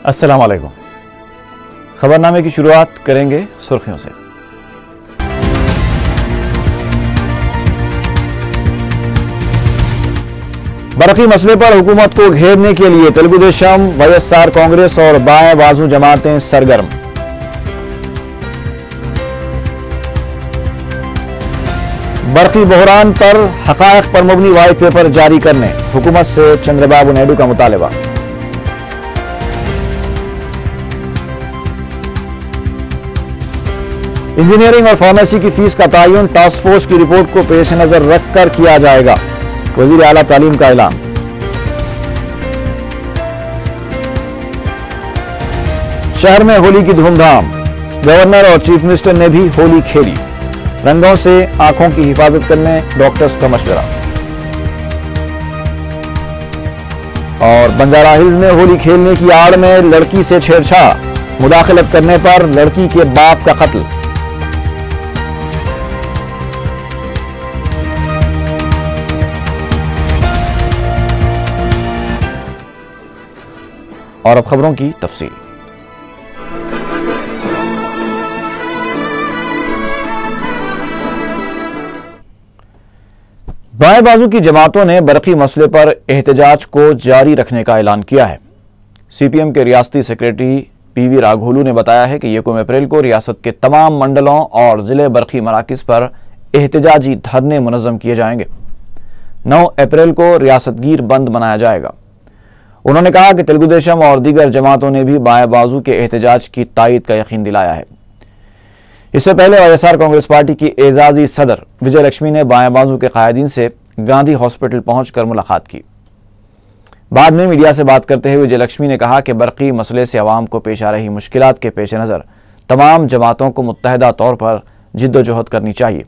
السلام علیکم۔ خبرنامے کی شروعات کریں گے سرخیوں سے۔ برقی مسئلے پر حکومت کو گھیرنے کے لیے Telugu Desam, Y S R Congress اور بائیں بازو جماعتیں سرگرم۔ برقی بحران پر حقائق پر مبنی وائٹ پیپر جاری کرنے حکومت سے چندر بابو نائیڈو کا مطالبہ۔ انجینئرنگ اور فارمیسی کی فیس کا تعین ٹاسک فورس کی رپورٹ کو پیش نظر رکھ کر کیا جائے گا، وزیر اعلیٰ تعلیم کا اعلان۔ شہر میں ہولی کی دھوم دھام، گورنر اور چیف منسٹر نے بھی ہولی کھیلی، رنگوں سے آنکھوں کی حفاظت کرنے ڈاکٹرز کا مشورہ۔ اور بنجارہ ہلز میں ہولی کھیلنے کی آڑ میں لڑکی سے چھیڑ چھاڑ، مداخلت کرنے پر لڑکی کے باپ کا قتل۔ اور اب خبروں کی تفصیل۔ بائیں بازو کی جماعتوں نے برقی مسئلے پر احتجاج کو جاری رکھنے کا اعلان کیا ہے۔ سی پی ایم کے ریاستی سیکریٹری پی وی راگھولو نے بتایا ہے کہ 1 اپریل کو ریاست کے تمام منڈلوں اور ضلع برقی مراکز پر احتجاجی دھرنے منظم کیے جائیں گے۔ 9 اپریل کو ریاست گیر بند منایا جائے گا۔ انہوں نے کہا کہ تلگو دیشم اور دیگر جماعتوں نے بھی بائیں بازو کے احتجاج کی تائید کا یقین دلایا ہے۔ اس سے پہلے Y S R Congress party کی اعزازی صدر وجے لکشمی نے بائیں بازو کے قائدین سے گاندھی ہاسپٹل پہنچ کر ملاقات کی۔ بعد میں میڈیا سے بات کرتے ہوئے وجے لکشمی نے کہا کہ برقی مسئلے سے عوام کو پیش آ رہی مشکلات کے پیش نظر تمام جماعتوں کو متحدہ طور پر جد و جہد کرنی چاہیے۔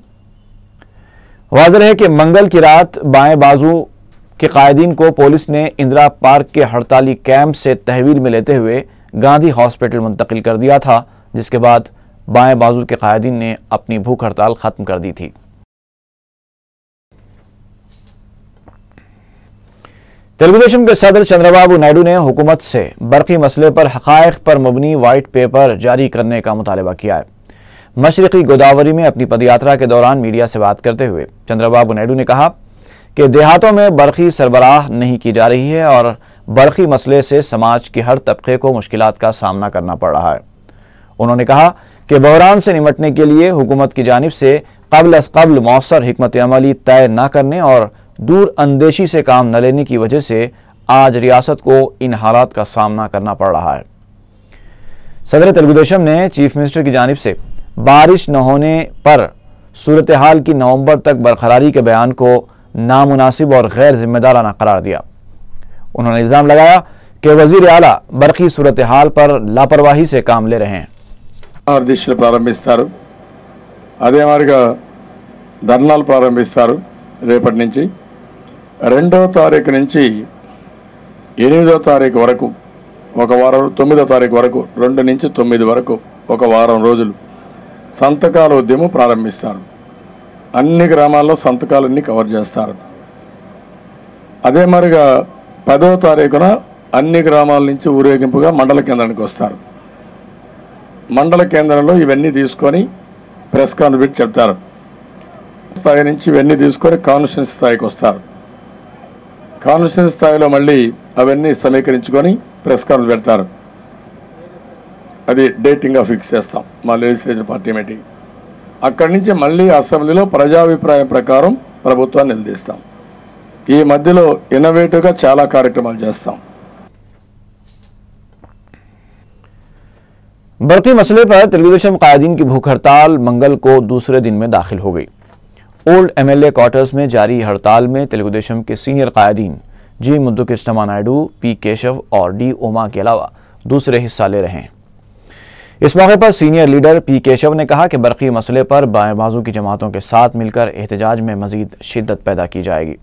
واضح ہے کہ منگل کی رات بائیں بازو کے قائدین کو پولیس نے اندرا پارک کے ہڑتالی کیمپ سے تحویل میں لیتے ہوئے گاندھی ہاسپٹل منتقل کر دیا تھا، جس کے بعد بائیں بازو کے قائدین نے اپنی بھوک ہڑتال ختم کر دی تھی۔ تلگو دیشم کے صدر چندر بابو نائیڈو نے حکومت سے برقی مسئلے پر حقائق پر مبنی وائٹ پیپر جاری کرنے کا مطالبہ کیا ہے۔ مشرقی گوداوری میں اپنی پدیاترا کے دوران میڈیا سے بات کرتے ہوئے چندر بابو نائیڈو نے کہا کہ دیہاتوں میں برقی سربراہ نہیں کی جا رہی ہے اور برقی مسئلے سے سماج کے ہر طبقے کو مشکلات کا سامنا کرنا پڑ رہا ہے۔ انہوں نے کہا کہ بحران سے نمٹنے کے لیے حکومت کی جانب سے قبل از قبل مؤثر حکمت عملی طے نہ کرنے اور دور اندیشی سے کام نہ لینے کی وجہ سے آج ریاست کو ان حالات کا سامنا کرنا پڑ رہا ہے۔ صدر تلگو دیشم نے چیف منسٹر کی جانب سے بارش نہ ہونے پر صورتحال کی نومبر تک برقراری کے بیان کو نامناسب اور غیر ذمہ دارانہ قرار دیا۔ انہوں نے الزام لگایا کہ وزیر اعلیٰ برقی صورتحال پر لاپرواہی سے کام لے رہے ہیں۔ దీక్షలు ప్రారంభిస్తారు, అదే మాదిరిగా ధర్నాలు ప్రారంభిస్తారు రేపటి నుంచి। 2వ తారీఖు నుంచి 8వ తారీఖు వరకు ఒక వారం, 9వ తారీఖు వరకు 2 నుంచి 9 వరకు ఒక వారం రోజులు సంతకాల ఉద్యమం ప్రారంభిస్తారు। అన్ని గ్రామాల్లో సంతకాలన్నీ కవర్ చేస్తారు। అదే మాదిరిగా 10వ తారీఖున అన్ని గ్రామాల నుంచి ఊరేగింపుగా మండల కేంద్రానికి వస్తారు। మండల కేంద్రంలో ఇవన్నీ తీసుకొని ప్రెస్ కాన్ఫరెన్స్ చెప్తారు। స్థాయి నుంచి ఇవన్నీ తీసుకొని కాన్స్టిట్యూన్సీ స్థాయికి వస్తారు। కాన్స్టిట్యూన్సీ స్థాయిలో మళ్ళీ అవన్నీ సమీకరించుకొని ప్రెస్ కాన్ఫరెన్స్ పెడతారు। అది డేటింగ్గా ఫిక్స్ చేస్తాం మా లెజిస్లేచర్ పార్టీ మీటింగ్। అక్కడి నుంచి మళ్ళీ అసెంబ్లీలో ప్రజాభిప్రాయం ప్రకారం ప్రభుత్వాన్ని నిలదీస్తాం। ఈ మధ్యలో ఇన్నోవేటివ్గా చాలా కార్యక్రమాలు చేస్తాం। برقی مسئلے پر تلگو دیشم قائدین کی بھوک ہڑتال منگل کو دوسرے دن میں داخل ہو گئی۔ Old M L A quarters میں جاری ہڑتال میں تلگو دیشم کے سینئر قائدین جی مدھوکرشنما نائیڈو، پی کیشو اور ڈی اوما کے علاوہ دوسرے حصہ لے رہے ہیں۔ اس موقع پر سینئر لیڈر پی کیشو نے کہا کہ برقی مسئلے پر بائیں بازو کی جماعتوں کے ساتھ مل کر احتجاج میں مزید شدت پیدا کی جائے گی۔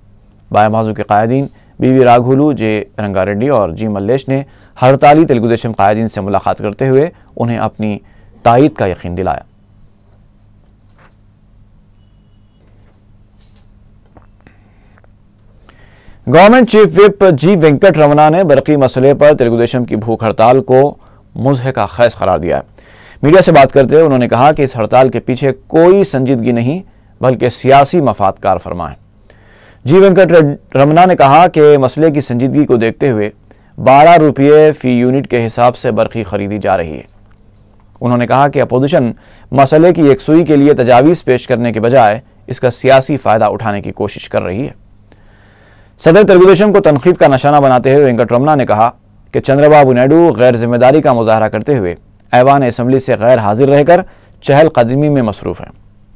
بائیں بازو کے قائدین بی وی راگھولو، جے رنگا ریڈی اور جی ملیش نے ہڑتالی تلگو دیشم قائدین سے ملاقات کرتے ہوئے انہیں اپنی تائید کا یقین دلایا۔ गवर्नमेंट चीफ विप जी वेंकट रमना ने बरकी मसले पर तेलुगुदेशम की भूख हड़ताल को मुज़हिका खैज़ करार दिया है। मीडिया से बात करते हुए उन्होंने कहा कि इस हड़ताल के पीछे कोई संजीदगी नहीं बल्कि सियासी मफाद कार फरमा है। जी वेंकट रमना ने कहा कि मसले की संजीदगी को देखते हुए 12 रुपये फी यूनिट के हिसाब से बरकी खरीदी जा रही है। उन्होंने कहा कि अपोजिशन मसले की यकसुई के लिए तजावीज़ पेश करने के बजाय इसका सियासी फ़ायदा उठाने की कोशिश कर रही है। सदर तेलुगुदेशम को तनकीद का निशाना बनाते हुए वेंकट रमना ने कहा कि चंद्रबाबू नायडू गैर जिम्मेदारी का मुजाहरा करते हुए ऐवान असम्बली से गैर हाजिर रहकर चहल कदमी में मसरूफ़ हैं।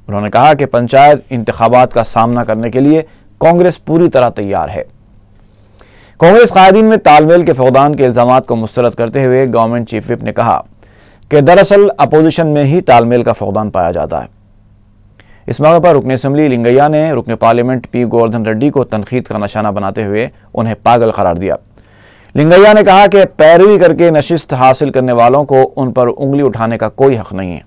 उन्होंने कहा कि पंचायत इंतखाबात का सामना करने के लिए कांग्रेस पूरी तरह तैयार है। कांग्रेस कायदीन में तालमेल के फौदान के इल्ज़ामात को मुस्तरद करते हुए गवर्नमेंट चीफ विप ने कहा कि दरअसल अपोजिशन में ही तालमेल का फौदान पाया जाता है। इस मौके पर रुकन असम्बली लिंगैया ने रुकन पार्लियामेंट पी गोवर्धन रेड्डी को तनकीद का निशाना बनाते हुए उन्हें पागल करार दिया। लिंगैया ने कहा कि पैरवी करके नशिस्त हासिल करने वालों को उन पर उंगली उठाने का कोई हक नहीं है।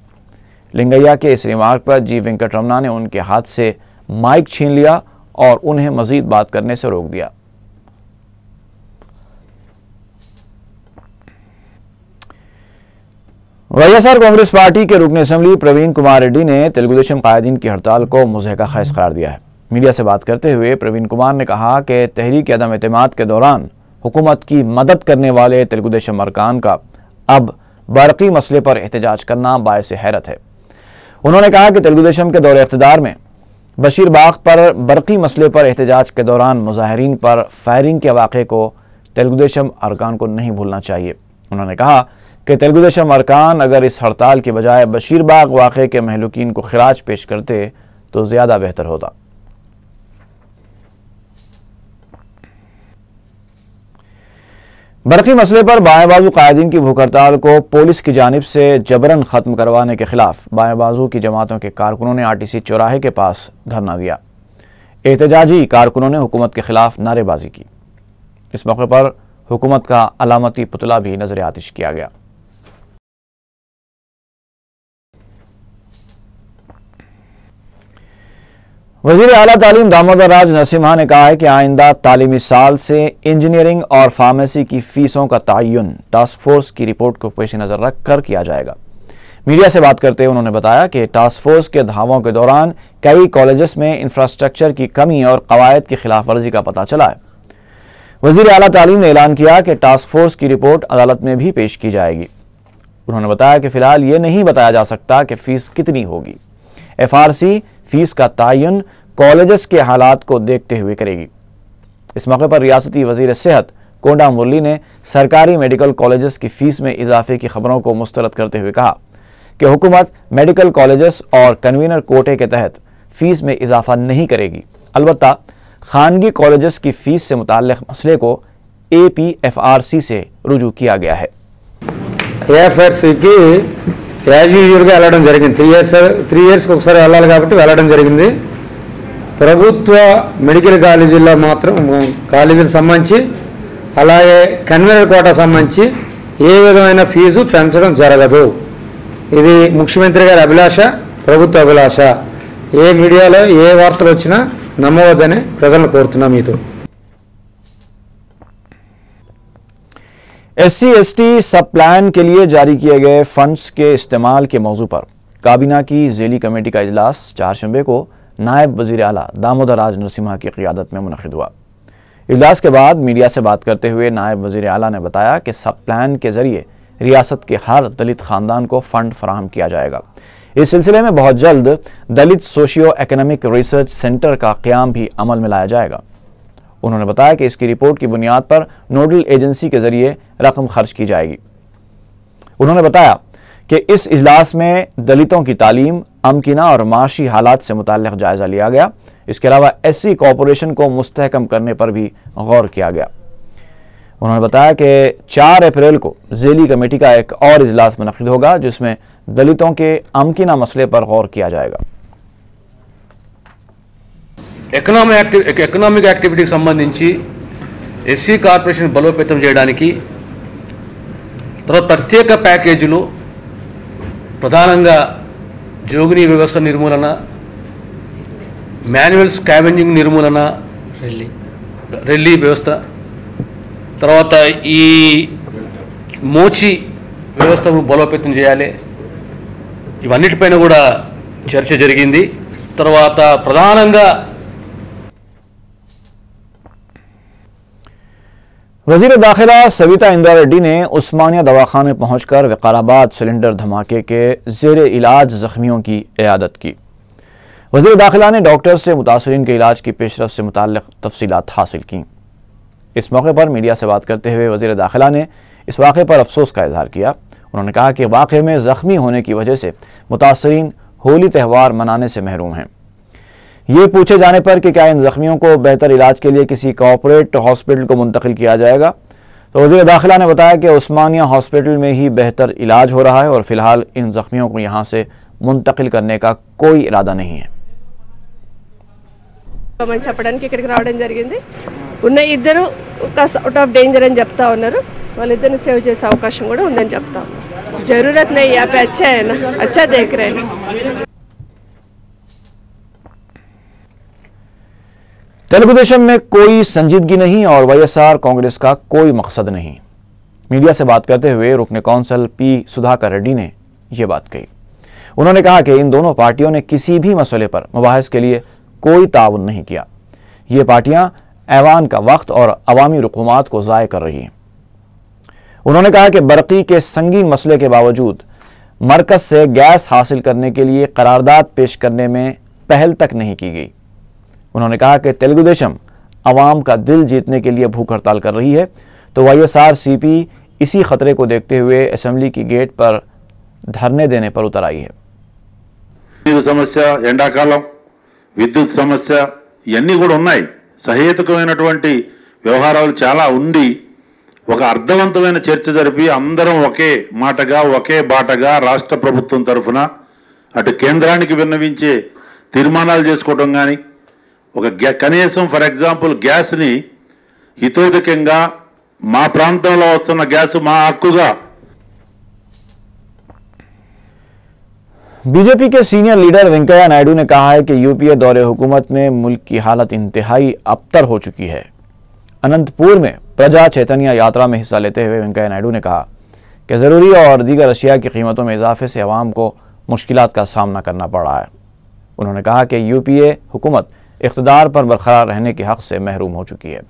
लिंगैया के इस रिमार्क पर जी वेंकट रमना ने उनके हाथ से माइक छीन लिया और उन्हें मजीद बात करने से रोक दिया। वाईएसआर कांग्रेस पार्टी के रुकन असम्बली प्रवीण कुमार रेड्डी ने तेलुगुदेशम कायदीन की हड़ताल को मुज़हिका खैज़ करार दिया है। मीडिया से बात करते हुए प्रवीण कुमार ने कहा कि तहरीक अदम एतमाद के दौरान हुकूमत की मदद करने वाले तेलुगुदेशम अरकान का अब बरकी मसले पर एहतजाज करना बायस हैरत है। उन्होंने कहा कि तेलुगुदेशम के दौरे इक़्तिदार में बशीरबाग पर बरकी मसले पर एहतजाज के दौरान मुजाहिरीन पर फायरिंग के वाक़े को तेलुगुदेशम अरकान को नहीं भूलना चाहिए। उन्होंने कहा कि तेलुगुदेशम अरकान अगर इस हड़ताल के बजाय बशीरबाग वाक़े के महलूकीन को खिराज पेश करते तो ज़्यादा बेहतर होता। बरकी मसले पर बाएं बाजू कायदीन की भूख हड़ताल को पुलिस की जानिब से जबरन ख़त्म करवाने के खिलाफ बाएं बाजू की जमातों के कारकुनों ने आरटीसी चौराहे के पास धरना दिया। एहतजाजी कारकुनों ने हुकूमत के खिलाफ नारेबाजी की। इस मौके पर हुकूमत का अलामती पुतला भी नजर आतिश किया गया। वज़ीर आला तालीम दामोदर राज नरसिम्हा ने कहा है कि आइंदा तालीमी साल से इंजीनियरिंग और फार्मेसी की फीसों का तयन टास्क फोर्स की रिपोर्ट को पेश नज़र रख कर किया जाएगा। मीडिया से बात करते हुए उन्होंने बताया कि टास्क फोर्स के धावों के दौरान कई कॉलेजेस में इंफ्रास्ट्रक्चर की कमी और कवायद की खिलाफ वर्जी का पता चला है। वज़ीर आला तालीम ने ऐलान किया कि टास्क फोर्स की रिपोर्ट अदालत में भी पेश की जाएगी। उन्होंने बताया कि फिलहाल ये नहीं बताया जा सकता कि फीस कितनी होगी। FRC फीस का तयन कॉलेजेस के हालात को देखते हुए करेगी। इस मौके पर रियासती वज़ीर सेहत कोंडा मुरली ने सरकारी मेडिकल कॉलेजेस की फीस में इजाफे की खबरों को मुस्तरद करते हुए कहा कि हुकूमत मेडिकल कॉलेजेस और कन्वीनर कोटे के तहत फीस में इजाफा नहीं करेगी। अलबत्ता खानगी कॉलेजेस की फीस से मुताल्लिक़ मसले को APFRC से रुजू किया गया है। AFRC की యాజ్ యూజువల్గా వెళ్ళడం జరిగింది। 3 ఇయర్స్కి ఒకసారి వెళ్ళాలి కాబట్టి వెళ్ళడం జరిగింది। ప్రభుత్వ మెడికల్ కాలేజీల్లో మాత్రం కాలేజీలకు సంబంధించి అలాగే కన్వీనర్ కోటా సంబంధించి ఏ విధమైన ఫీజు పెంచడం జరగదు। ఇది ముఖ్యమంత్రి గారి అభిలాష, ప్రభుత్వ అభిలాష। ఏ మీడియాలో ఏ వార్తలు వచ్చినా నమ్మవద్దని ప్రజలను కోరుతున్నాం మీతో। SC/ST सब प्लान के लिए जारी किए गए फंड्स के इस्तेमाल के मौजू पर काबीना की ज़ेली कमेटी का इजलास 4 शंबे को नायब वज़ीर आला दामोदर राज नरसिम्हा की क़ियादत में मुनक़िद हुआ। इजलास के बाद मीडिया से बात करते हुए नायब वज़ीर आला ने बताया कि सब प्लान के ज़रिए रियासत के हर दलित ख़ानदान को फ़ंड फराहम किया जाएगा। इस सिलसिले में बहुत जल्द दलित सोशियो एकोनॉमिक रिसर्च सेंटर का क़याम भी अमल में लाया जाएगा। उन्होंने बताया कि इसकी रिपोर्ट की बुनियाद पर नोडल एजेंसी के जरिए रकम खर्च की जाएगी। उन्होंने बताया कि इस इजलास में दलितों की तालीम, अमकिना और माशी हालात से मुताल्लिक़ जायज़ा लिया गया। इसके अलावा SC कॉरपोरेशन को मुस्तहकम करने पर भी गौर किया गया। उन्होंने बताया कि 4 अप्रैल को ज़ेली कमेटी का एक और इजलास मुनक़िद होगा जिसमें दलितों के अमकिना मसले पर गौर किया जाएगा। ఎకనామిక్ యాక్టివిటీకి సంబంధించి SC కార్పొరేషన్ బలోపేతం చేయడానికి తర్వాత ప్రత్యేక ప్యాకేజీలు ప్రధానంగా జోగినీ వ్యవస్థ నిర్మూలన, మాన్యువల్ స్కావెంజింగ్ నిర్మూలన, రెల్లీ వ్యవస్థ, తర్వాత ఈ మోచి వ్యవస్థను బలోపేతం చేయాలి, ఇవన్నిటిపైన కూడా చర్చ జరిగింది. తర్వాత ప్రధానంగా वजीर दाखिला सविता इंदिरा रेड्डी ने उस्मानिया दवाखाने पहुंचकर विकाराबाद सिलेंडर धमाके के जेर इलाज जख्मियों की इयादत की। वजीर दाखिला ने डॉक्टर से मुतासरीन के इलाज की पेशरफ से मुताल्लिक़ तफसीलात हासिल की। इस मौके पर मीडिया से बात करते हुए वजीर दाखिला ने इस वाक़े पर अफसोस का इजहार किया। उन्होंने कहा कि वाक़े में ज़ख्मी होने की वजह से मुतासरीन होली त्यौहार मनाने से महरूम हैं। ये पूछे जाने पर कि क्या इन जख्मियों को बेहतर इलाज के लिए किसी कॉर्पोरेट हॉस्पिटल को मुंतकिल किया जाएगा, तो वज़ीर दाखिला ने बताया कि उस्मानिया हॉस्पिटल में ही बेहतर इलाज हो रहा है और फिलहाल इन जख्मियों को यहाँ से मुंतकिल करने का कोई इरादा नहीं है। చెప్పడానికి ఇక్కడికి రావడం జరిగింది. ఉన్న ఇద్దరు కాస్త అవుట్ ఆఫ్ డేంజర్ అని చెప్తా ఉన్నారు. వాళ్ళిద్దరిని సేవ్ చేసే అవకాశం కూడా ఉందని చెప్తా ఉన్నారు. జరూరత్ नहीं यहाँ पे अच्छा है ना, अच्छा देख रहे हैं। तेलुगुदेशम में कोई संजीदगी नहीं और वाईएसआर कांग्रेस का कोई मकसद नहीं। मीडिया से बात करते हुए रुकने कौंसल पी सुधाकर रेड्डी ने यह बात कही। उन्होंने कहा कि इन दोनों पार्टियों ने किसी भी मसले पर मुबाहिस के लिए कोई ताउन नहीं किया। ये पार्टियां ऐवान का वक्त और अवामी रुकूमात को ज़ाय कर रही हैं। उन्होंने कहा कि बरक़ी के संगीन मसले के बावजूद मरकज़ से गैस हासिल करने के लिए करारदाद पेश करने में पहल तक नहीं की गई। उन्होंने कहा कि तेलुगुदेशम अवाम का दिल जीतने के लिए भूख हड़ताल कर रही है, तो वाईएसआर सीपी इसी खतरे को देखते हुए असेंबली की गेट पर धरने देने पर उतर आई है। సమస్య, ఎండాకాలం విద్యుత్ సమస్య ఇవన్నీ కూడా ఉన్నాయి. సహేతుకమైనటువంటి వ్యవహారాలు చాలా ఉండి ఒక అర్థవంతమైన చర్చ జరిపి అందరం ఒకే మాటగా ఒకే బాటగా రాష్ట్ర ప్రభుత్వం తరఫున అటు కేంద్రానికి విన్నవించే తీర్మానాలు చేసుకోవడం కానీ ఒక కనీసం ఫర్ ఎగ్జాంపుల్ గ్యాస్ని హితోధికంగా మా ప్రాంతంలో వస్తున్న గ్యాస్ మా హక్కుగా। बीजेपी के सीनियर लीडर वेंकैया नायडू ने कहा है कि यूपीए दौरे हुकूमत में मुल्क की हालत इंतहाई अबतर हो चुकी है। अनंतपुर में प्रजा चैतन्य यात्रा में हिस्सा लेते हुए वेंकैया नायडू ने कहा कि ज़रूरी और दीगर अशिया की कीमतों में इजाफे से अवाम को मुश्किलात का सामना करना पड़ रहा है। उन्होंने कहा कि यूपीए हुकूमत इख्तिदार पर बरकरार रहने के हक से महरूम हो चुकी है।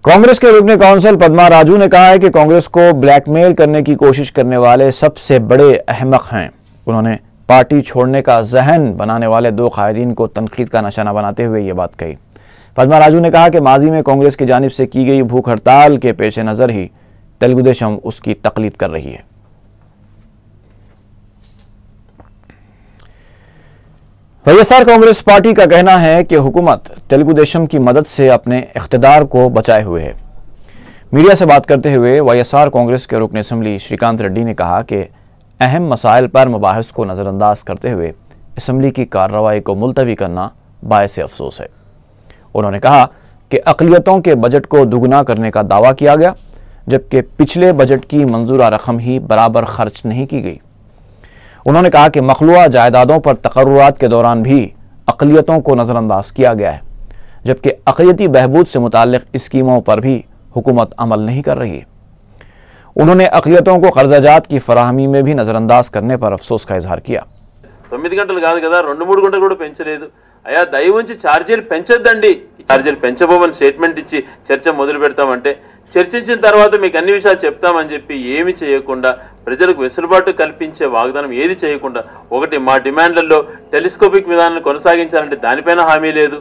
कांग्रेस के रुकने काउंसिल पद्मा राजू ने कहा है कि कांग्रेस को ब्लैकमेल करने की कोशिश करने वाले सबसे बड़े अहमक हैं। उन्होंने पार्टी छोड़ने का जहन बनाने वाले दो कायदीन को तनकीद का निशाना बनाते हुए ये बात कही। पद्मा राजू ने कहा कि माजी में कांग्रेस की जानिब से की गई भूख हड़ताल के पेश नज़र ही तेलुगुदेशम उसकी तकलीद कर रही है। वाईएसआर कांग्रेस पार्टी का कहना है कि हुकूमत तेलुगुदेशम की मदद से अपने इख्तिदार को बचाए हुए है। मीडिया से बात करते हुए वाईएसआर कांग्रेस के रुकन असेंबली श्रीकांत रेड्डी ने कहा कि अहम मसाइल पर मुबाहिस को नज़रअंदाज करते हुए असेंबली की कार्रवाई को मुलतवी करना बायस अफसोस है। उन्होंने कहा कि अक़लियतों के बजट को दुगना करने का दावा किया गया, जबकि पिछले बजट की मंजूरा रकम ही बराबर खर्च नहीं की गई। उन्होंने कहा कि मखलूआ जायदादों पर तकर्रुरात के दौरान भी अक़लियतों को नज़रअंदाज किया गया है, जबकि अक़लियती बहबूद से मुताल्लिक़ स्कीमों पर भी हुकूमत अमल नहीं कर रही है। उन्होंने अक़लियतों को कर्ज़ाजात की फराहमी में भी नज़रअंदाज करने पर अफसोस का इजहार किया। 9 గంటలు కాదు కదా, 2-3 గంటలు కూడా పెంచలేదు. అయ్యా దయ ఉంచి ఛార్జీలు పెంచొద్దండి, ఛార్జీలు పెంచబోమని స్టేట్మెంట్ ఇచ్చి చర్చ మొదలు పెడతామంటే చర్చించిన తర్వాత మీకు అన్ని విషయాలు చెప్తామని చెప్పి ఏమి చేయకుండా ప్రజలకు వెసులుబాటు కల్పించే వాగ్దానం ఏది చేయకుండా ఒకటి మా డిమాండ్లలో టెలిస్కోపిక్ విధానాన్ని కొనసాగించాలంటే దానిపైన హామీ లేదు।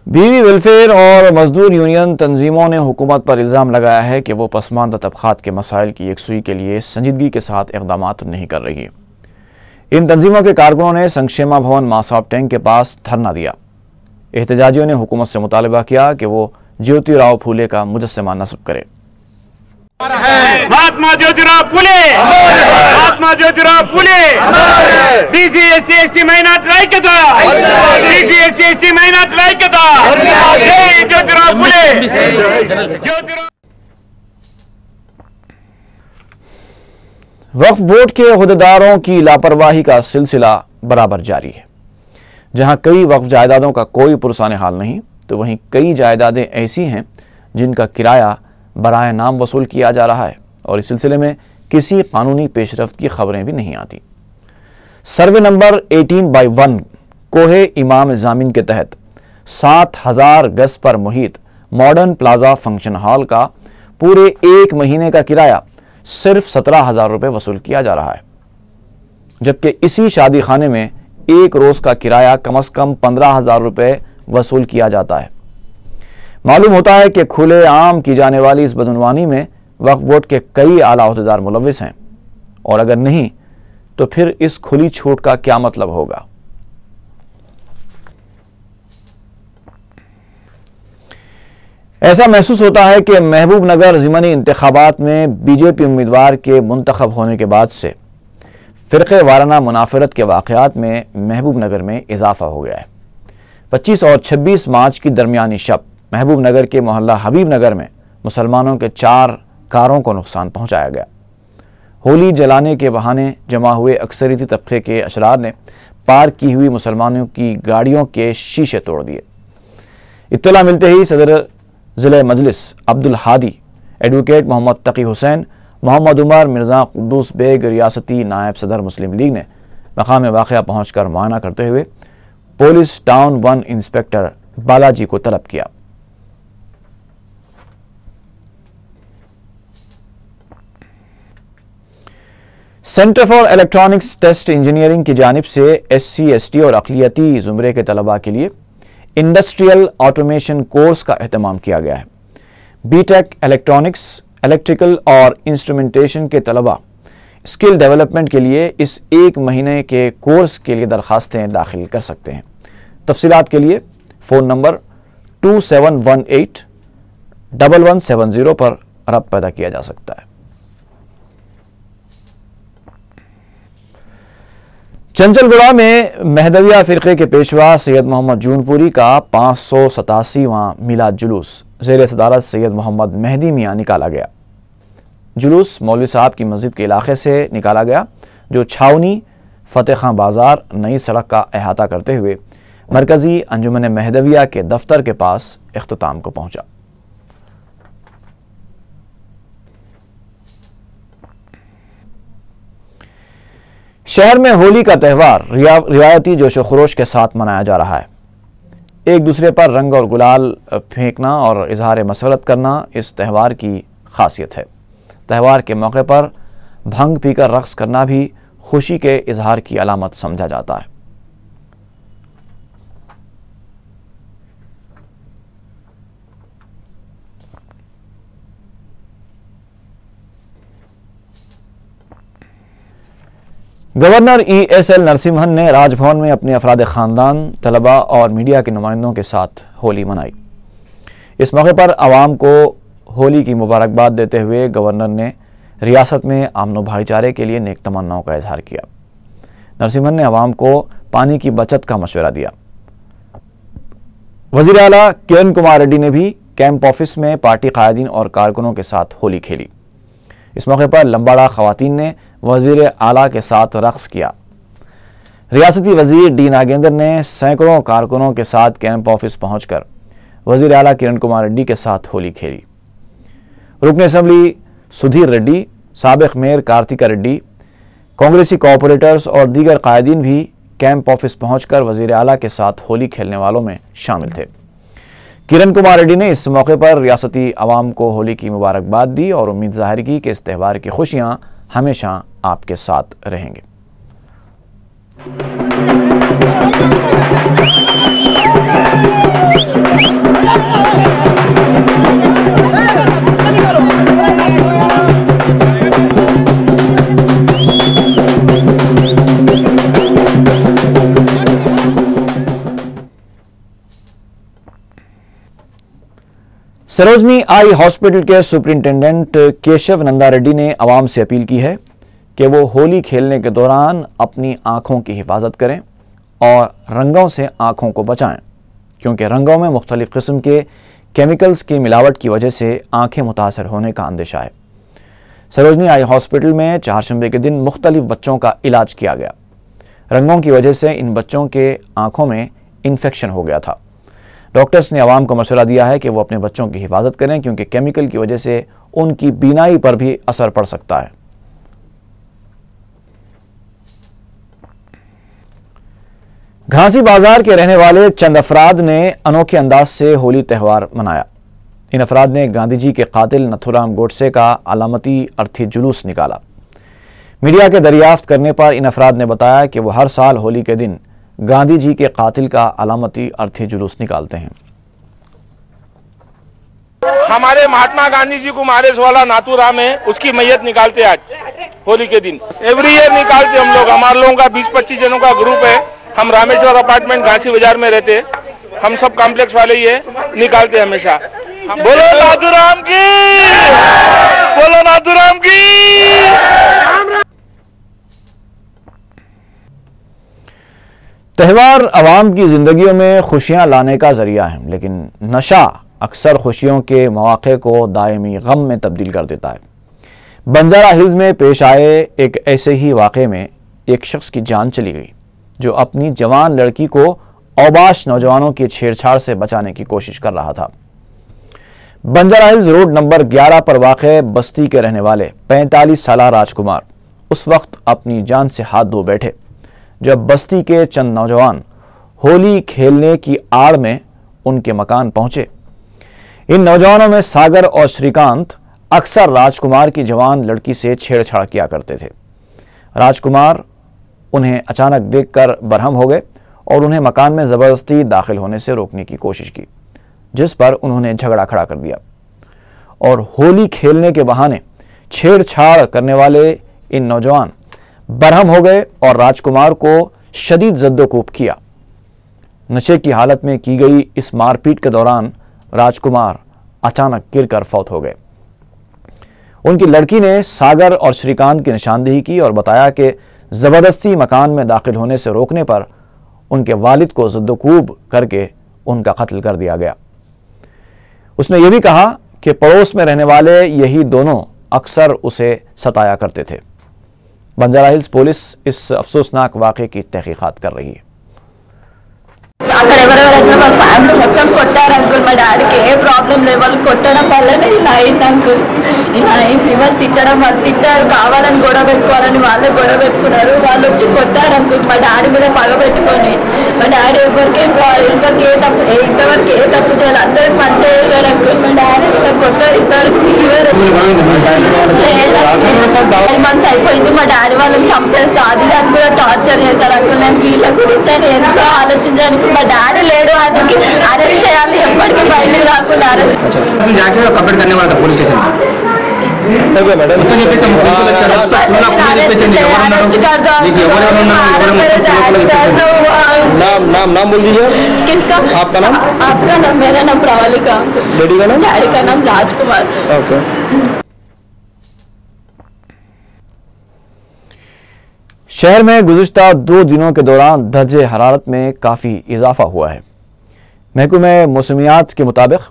बीवी वेलफेयर और मजदूर यूनियन तंजीमों ने हुकूमत पर इल्ज़ाम लगाया है कि वो पसमानदा तबक़ात के मसाइल की यकसुई के लिए संजीदगी के साथ इक़दामात नहीं कर रही। इन तंजीमों के कारकुनों ने संक्षेमा भवन मासाब टैंक के पास धरना दिया। एहतजाजियों ने हुकूमत से मुतालबा किया कि वो ज्योतिराव फूले का मुजस्समा नस्ब करे। Mahatma Jyotirao Phule, Mahatma Jyotirao Phule, BC SC ST minority ఐక్యత, बीसी एससी एसटी మైనారిటీ ఐక్యత, జై ज्योतिराव फुले, ज्योतिराव। वक्फ बोर्ड के अहदेदारों की लापरवाही का सिलसिला बराबर जारी है। जहां कई वक्फ जायदादों का कोई पुरसाने हाल नहीं, तो वहीं कई जायदादें ऐसी हैं जिनका किराया बराए नाम वसूल किया जा रहा है और इस सिलसिले में किसी कानूनी पेशरफ्त की खबरें भी नहीं आती। सर्वे नंबर 18/1 कोहे इमाम जामिन के तहत 7000 गज पर मुहित मॉडर्न प्लाजा फंक्शन हॉल का पूरे 1 महीने का किराया सिर्फ 17,000 रुपये वसूल किया जा रहा है, जबकि इसी शादी खाने में एक रोज का किराया कम से कम 15,000 रुपये वसूल किया जाता है। मालूम होता है कि खुले आम की जाने वाली इस बदनवानी में वक्फ बोर्ड के कई आला अहदेदार मुलव्विस हैं, और अगर नहीं तो फिर इस खुली छूट का क्या मतलब होगा। ऐसा महसूस होता है कि महबूब नगर ज़िमनी इंतखाबात में बीजेपी उम्मीदवार के मुंतखब होने के बाद से फ़िरक़े वाराना मुनाफरत के वाक़यात में महबूब नगर में इजाफा हो गया है। 25 और 26 मार्च की दरमियानी शब महबूब नगर के मोहल्ला हबीब नगर में मुसलमानों के 4 कारों को नुकसान पहुंचाया गया। होली जलाने के बहाने जमा हुए अक्सरियती तबके के अशरार ने पार्क की हुई मुसलमानों की गाड़ियों के शीशे तोड़ दिए। इत्तला मिलते ही सदर ज़िला मजलिस अब्दुल हादी, एडवोकेट मोहम्मद तकी हुसैन, मोहम्मद उमर, मिर्ज़ा कुद्दूस बेग, रियासती नायब सदर मुस्लिम लीग ने मकाम वाक़या पहुँचकर मुआयना करते हुए पुलिस टाउन 1 इंस्पेक्टर बालाजी को तलब किया। Centre for electronics test engineering की जानिब से SC, ST और अक़लियती ज़ुमरे के तलबा के लिए इंडस्ट्रियल ऑटोमेशन कोर्स का एहतमाम किया गया है। बीटेक इलेक्ट्रॉनिक्स, इलेक्ट्रिकल और इंस्ट्रूमेंटेशन के तलबा स्किल डेवलपमेंट के लिए इस 1 महीने के कोर्स के लिए दरखास्तें दाखिल कर सकते हैं। तफसीलात के लिए फ़ोन नंबर 2718-1170 पर रब्त पैदा किया जा सकता है। चंचलगुड़ा में महदविया फ़िरक़े के पेशवा सैयद मोहम्मद जूनपुरी का 587वां मिलाद जुलूस ज़ेर सदारत सैयद मोहम्मद मेहदी मियाँ निकाला गया। जुलूस मौलवी साहब की मस्जिद के इलाके से निकाला गया, जो छावनी फ़तेह खां बाज़ार नई सड़क का अहाता करते हुए मरकज़ी अंजुमन महदविया के दफ्तर के पास इख्तिताम को पहुँचा। शहर में होली का त्यौहार रिवायती जोश व खरोश के साथ मनाया जा रहा है। एक दूसरे पर रंग और गुलाल फेंकना और इजहार मसरत करना इस त्यौहार की खासियत है। त्यौहार के मौके पर भंग पीकर रक़्स करना भी खुशी के इजहार की अलामत समझा जाता है। गवर्नर ESL नरसिम्हन ने राजभवन में अपने अफराद ख़ानदान, तलबा और मीडिया के नुमाइंदों के साथ होली मनाई। इस मौके पर आवाम को होली की मुबारकबाद देते हुए गवर्नर ने रियासत में अमन व भाईचारे के लिए नेक तमन्नाओं का इजहार किया। नरसिम्हन ने आवाम को पानी की बचत का मशवरा दिया। वज़ीर आला किरण कुमार रेड्डी ने भी कैंप ऑफिस में पार्टी कायदीन और कारकुनों के साथ होली खेली। इस मौके पर लंबाड़ा खवातीन ने वज़ीर आला के साथ रक़्स किया। रियासती वज़ीर डी नागेंद्र ने सैकड़ों कारकुनों के साथ कैंप ऑफिस पहुंचकर वज़ीर आला किरण कुमार रेड्डी के साथ होली खेली। रुकन असम्बली सुधीर रेड्डी, साबिक़ मेयर कार्तिका रेड्डी, कांग्रेसी कॉरपोरेटर्स और दीगर कायदीन भी कैंप ऑफिस पहुंचकर वज़ीर आला के साथ होली खेलने वालों में शामिल थे। किरण कुमार रेड्डी ने इस मौके पर रियासती अवाम को होली की मुबारकबाद दी और उम्मीद जाहिर की कि इस त्यौहार की खुशियां हमेशा आपके साथ रहेंगे। सरोजनी आई हॉस्पिटल के सुपरिंटेंडेंट केशव नंदा रेड्डी ने आवाम से अपील की है कि वो होली खेलने के दौरान अपनी आँखों की हिफाजत करें और रंगों से आँखों को बचाएं, क्योंकि रंगों में मुख्तलिफ़ किस्म के केमिकल्स की मिलावट की वजह से आँखें मुतासर होने का अंदेशा है। सरोजनी आई हॉस्पिटल में चारशंबे के दिन मुख्तलिफ बच्चों का इलाज किया गया। रंगों की वजह से इन बच्चों के आंखों में इन्फेक्शन हो गया था। डॉक्टर्स ने आवाम को मशवरा दिया है कि वो अपने बच्चों की हिफाजत करें क्योंकि केमिकल की वजह से उनकी बीनाई पर भी असर पड़ सकता है। घासी बाजार के रहने वाले चंद अफराद ने अनोखे अंदाज से होली त्यौहार मनाया। इन अफराद ने गांधी जी के कातिल नथुराम गोडसे का अलामती अर्थी जुलूस निकाला। मीडिया के दरियाफ्त करने पर इन अफराद ने बताया कि वो हर साल होली के दिन गांधी जी के कातिल का अलामती अर्थी जुलूस निकालते हैं। हमारे महात्मा गांधी जी को मारे वाला नाथूराम है, उसकी मैयत निकालते आज होली के दिन। एवरी ईयर निकालते हम लोग। हमारे लोगों का 20-25 जनों का ग्रुप है। हम रामेश्वर अपार्टमेंट गांधी बाजार में रहते, हम सब कॉम्प्लेक्स वाले ही है, निकालते हमेशा। बोलो नाथूराम की, बोलो नाथूराम की। त्यौहार अवाम की जिंदगियों में खुशियां लाने का जरिया है, लेकिन नशा अक्सर खुशियों के मौके को दायमी गम में तब्दील कर देता है। बंजारा हिल्स में पेश आए एक ऐसे ही वाक़े में एक शख्स की जान चली गई जो अपनी जवान लड़की को औबाश नौजवानों की छेड़छाड़ से बचाने की कोशिश कर रहा था। बंजारा हिल्स रोड नंबर 11 पर वाक़े बस्ती के रहने वाले 45 साला राजकुमार उस वक्त अपनी जान से हाथ धो बैठे जब बस्ती के चंद नौजवान होली खेलने की आड़ में उनके मकान पहुंचे। इन नौजवानों में सागर और श्रीकांत अक्सर राजकुमार की जवान लड़की से छेड़छाड़ किया करते थे। राजकुमार उन्हें अचानक देखकर बरहम हो गए और उन्हें मकान में जबरदस्ती दाखिल होने से रोकने की कोशिश की, जिस पर उन्होंने झगड़ा खड़ा कर दिया और होली खेलने के बहाने छेड़छाड़ करने वाले इन नौजवान बरहम हो गए और राजकुमार को शदीद जद्दोकूब किया। नशे की हालत में की गई इस मारपीट के दौरान राजकुमार अचानक गिरकर फौत हो गए। उनकी लड़की ने सागर और श्रीकांत की निशानदेही की और बताया कि जबरदस्ती मकान में दाखिल होने से रोकने पर उनके वालिद को जद्दोकूब करके उनका कत्ल कर दिया गया। उसने यह भी कहा कि पड़ोस में रहने वाले यही दोनों अक्सर उसे सताया करते थे। बंजारा हिल्स पुलिस इस अफसोसनाक वाक़े की तहकीकात कर रही है। అక్కడ ఎవరెవరైతే మా ఫ్యామిలీ మొత్తం కొట్టారు అంకుల్. మా డాడీకి ఏ ప్రాబ్లం లేదు, వాళ్ళు కొట్టడం వల్లనే ఇలా అయింది అంకుల్. ఇలా అయింది. వాళ్ళు తిట్టడం, వాళ్ళు తిట్టారు, కావాలని గొడవ పెట్టుకోవాలని వాళ్ళే గొడవ పెట్టుకున్నారు. వాళ్ళు వచ్చి కొట్టారు అంకుల్ మా డాడీ మీద పగ పెట్టుకొని. మా డాడీ ఎవరికి ఇంతవరకు ఏ తప్పు చేయాలి, అందరికి మంచిగా చేశారు అంకుల్. మా డాడీ కొట్టారు, ఇంతవరకు ఫీవర్ 12 months అయిపోయింది. మా డాడీ వాళ్ళని చంపేస్తా అది అని కూడా టార్చర్ చేశారు అంకుల్. నేను వీళ్ళ గురించి అని ఎంతో ఆలోచించాను. మా డాడీ లేడు, ఆయనకి అరెస్ట్ చేయాలి, ఎప్పటికీ బయటకు రాకుండా అరెస్ట్ कंप्लेंट करने वाला था पुलिस स्टेशन में। नाम बोल दीजिए। किसका? आपका नाम? आपका नाम? मेरा नाम प्रवालिका। डैडी का नाम? डैडी का नाम राजकुमार। ओके। शहर में गुज़िश्ता 2 दिनों के दौरान दर्जे हरारत में काफ़ी इजाफा हुआ है। महकमे मौसमियात के मुताबिक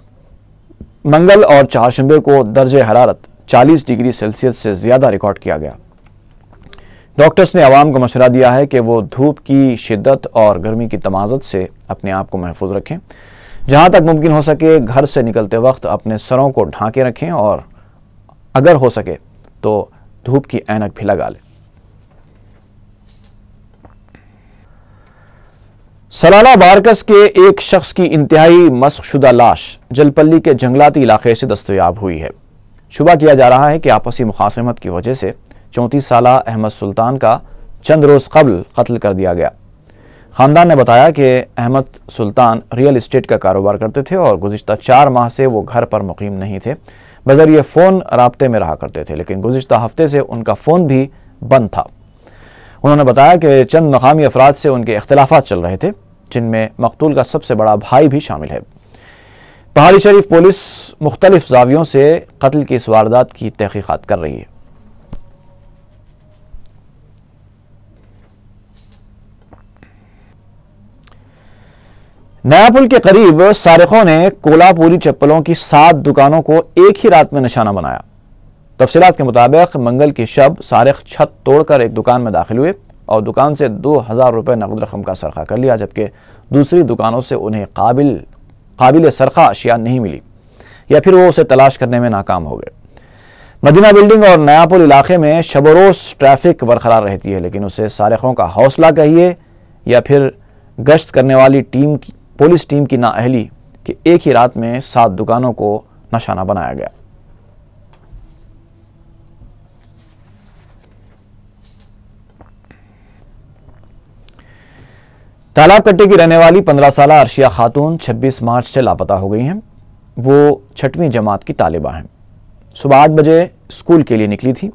मंगल और चारशंबे को दर्जे हरारत 40 डिग्री सेल्सियस से ज़्यादा रिकॉर्ड किया गया। डॉक्टर्स ने आवाम को मशवरा दिया है कि वो धूप की शिद्दत और गर्मी की तमाज़त से अपने आप को महफूज रखें। जहाँ तक मुमकिन हो सके घर से निकलते वक्त अपने सरों को ढांके रखें और अगर हो सके तो धूप की ऐनक भी लगा लें। सलाला बारकस के एक शख्स की इंतहाई मस्कशुदा लाश जलपल्ली के जंगलाती इलाके से दस्तयाब हुई है। शुबा किया जा रहा है कि आपसी मुखासमत की वजह से 34 साला अहमद सुल्तान का चंद रोज़ कबल कत्ल कर दिया गया। ख़ानदान ने बताया कि अहमद सुल्तान रियल इस्टेट का कारोबार करते थे और गुज़िश्ता 4 माह से वो घर पर मुकीम नहीं थे, बज़रिए फ़ोन राब्ते में रहा करते थे, लेकिन गुज़िश्ता हफ्ते से उनका फ़ोन भी बंद था। उन्होंने बताया कि चंद मकामी अफराद से उनके इख्तिलाफ़ात चल रहे थे, जिनमें मकतूल का सबसे बड़ा भाई भी शामिल है। पहाड़ी शरीफ पुलिस मुख्तलिफ ज़ावियों से कत्ल की इस वारदात की तहकीकात कर रही है। नयापुल के करीब सारिकों ने कोलापुरी चप्पलों की 7 दुकानों को एक ही रात में निशाना बनाया। तफसीलात के मुताबिक मंगल की शब सारिक छत तोड़कर एक दुकान में दाखिल हुए और दुकान से 2000 रुपये नकद रकम का सरखा कर लिया, जबकि दूसरी दुकानों से उन्हें काबिल सरखा अशिया नहीं मिली या फिर वो उसे तलाश करने में नाकाम हो गए। मदीना बिल्डिंग और नयापुल इलाके में शब रोज़ ट्रैफिक बरकरार रहती है, लेकिन उसे सारिकों का हौसला कहिए या फिर गश्त करने वाली पुलिस टीम की नाअहली कि एक ही रात में 7 दुकानों को निशाना बनाया गया। तालाब कट्टे की रहने वाली 15 साला अर्शिया खातून 26 मार्च से लापता हो गई हैं। वो 6वीं जमात की तालिबा हैं। सुबह 8 बजे स्कूल के लिए निकली थी,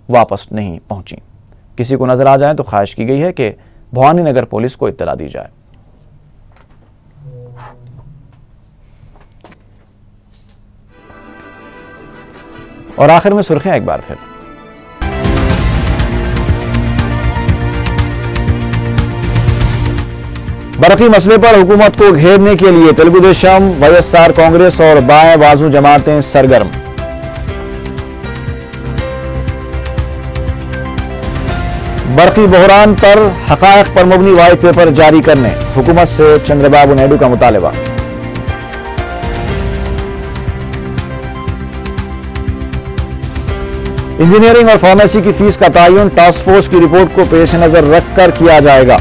वापस नहीं पहुंची। किसी को नजर आ जाए तो ख्वाहिश की गई है कि भवानी नगर पुलिस को इत्तला दी जाए। और आखिर में सुर्खियां एक बार फिर। बरकी मसले पर हुकूमत को घेरने के लिए तेलुगुदेशम, वाईएसआर कांग्रेस और बाएं बाजू जमातें सरगर्म। बरकी बहरान पर हकायक पर मबनी वाइट पेपर जारी करने हुकूमत से चंद्रबाबू नायडू का मुतालबा। इंजीनियरिंग और फार्मेसी की फीस का तयन टास्क फोर्स की रिपोर्ट को पेश नजर रखकर किया जाएगा,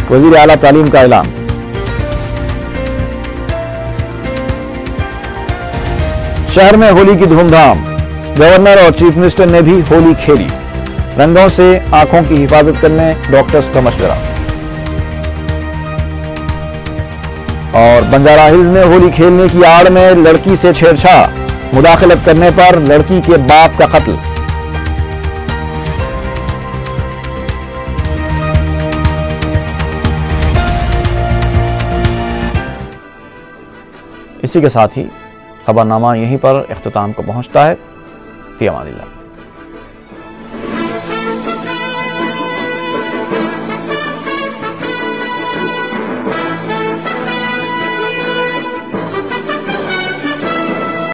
वजीर आला तालीम का ऐलान। शहर में होली की धूमधाम, गवर्नर और चीफ मिनिस्टर ने भी होली खेली। रंगों से आंखों की हिफाजत करने डॉक्टर्स का मशवरा। और बंजारा हिल्स में होली खेलने की आड़ में लड़की से छेड़छाड़, मुदाखलत करने पर लड़की के बाप का कत्ल। इसी के साथ ही खबरनामा यहीं पर इख्तिताम को पहुंचता है। फी अमानिल्लाह।